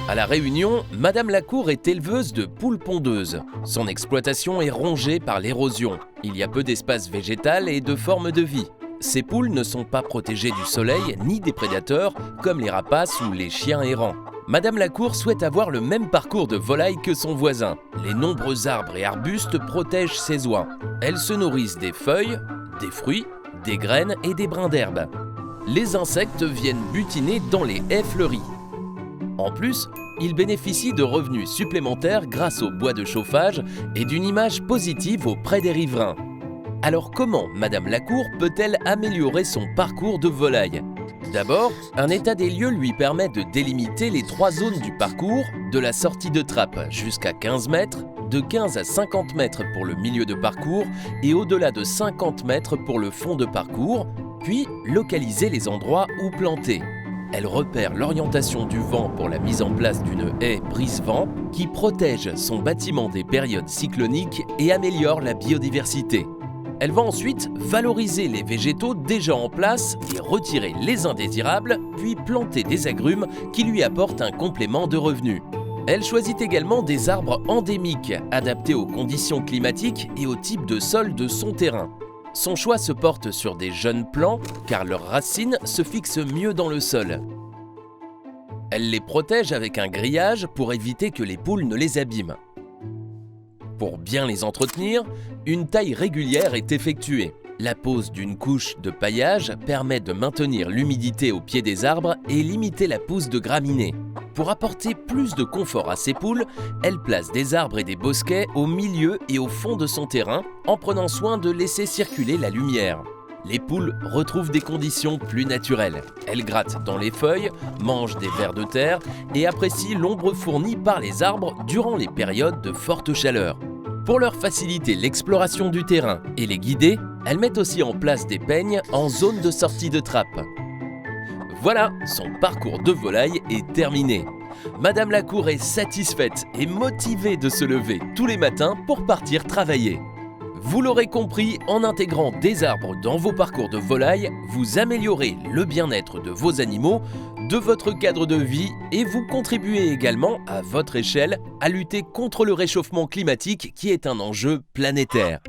À La Réunion, Madame Lacour est éleveuse de poules pondeuses. Son exploitation est rongée par l'érosion. Il y a peu d'espace végétal et de formes de vie. Ces poules ne sont pas protégées du soleil ni des prédateurs comme les rapaces ou les chiens errants. Madame Lacour souhaite avoir le même parcours de volaille que son voisin. Les nombreux arbres et arbustes protègent ses oies. Elles se nourrissent des feuilles, des fruits, des graines et des brins d'herbe. Les insectes viennent butiner dans les haies fleuries. En plus, ils bénéficient de revenus supplémentaires grâce au bois de chauffage et d'une image positive auprès des riverains. Alors comment Madame Lacour peut-elle améliorer son parcours de volaille ? D'abord, un état des lieux lui permet de délimiter les 3 zones du parcours, de la sortie de trappe jusqu'à 15 mètres, de 15 à 50 mètres pour le milieu de parcours et au-delà de 50 mètres pour le fond de parcours, puis localiser les endroits où planter. Elle repère l'orientation du vent pour la mise en place d'une haie brise-vent qui protège son bâtiment des périodes cycloniques et améliore la biodiversité. Elle va ensuite valoriser les végétaux déjà en place et retirer les indésirables, puis planter des agrumes qui lui apportent un complément de revenus. Elle choisit également des arbres endémiques, adaptés aux conditions climatiques et au type de sol de son terrain. Son choix se porte sur des jeunes plants car leurs racines se fixent mieux dans le sol. Elle les protège avec un grillage pour éviter que les poules ne les abîment. Pour bien les entretenir, une taille régulière est effectuée. La pose d'une couche de paillage permet de maintenir l'humidité au pied des arbres et limiter la pousse de graminées. Pour apporter plus de confort à ses poules, elle place des arbres et des bosquets au milieu et au fond de son terrain en prenant soin de laisser circuler la lumière. Les poules retrouvent des conditions plus naturelles. Elles grattent dans les feuilles, mangent des vers de terre et apprécient l'ombre fournie par les arbres durant les périodes de forte chaleur. Pour leur faciliter l'exploration du terrain et les guider, elles mettent aussi en place des peignes en zone de sortie de trappe. Voilà, son parcours de volaille est terminé. Madame Lacour est satisfaite et motivée de se lever tous les matins pour partir travailler. Vous l'aurez compris, en intégrant des arbres dans vos parcours de volaille, vous améliorez le bien-être de vos animaux, de votre cadre de vie et vous contribuez également, à votre échelle, à lutter contre le réchauffement climatique qui est un enjeu planétaire.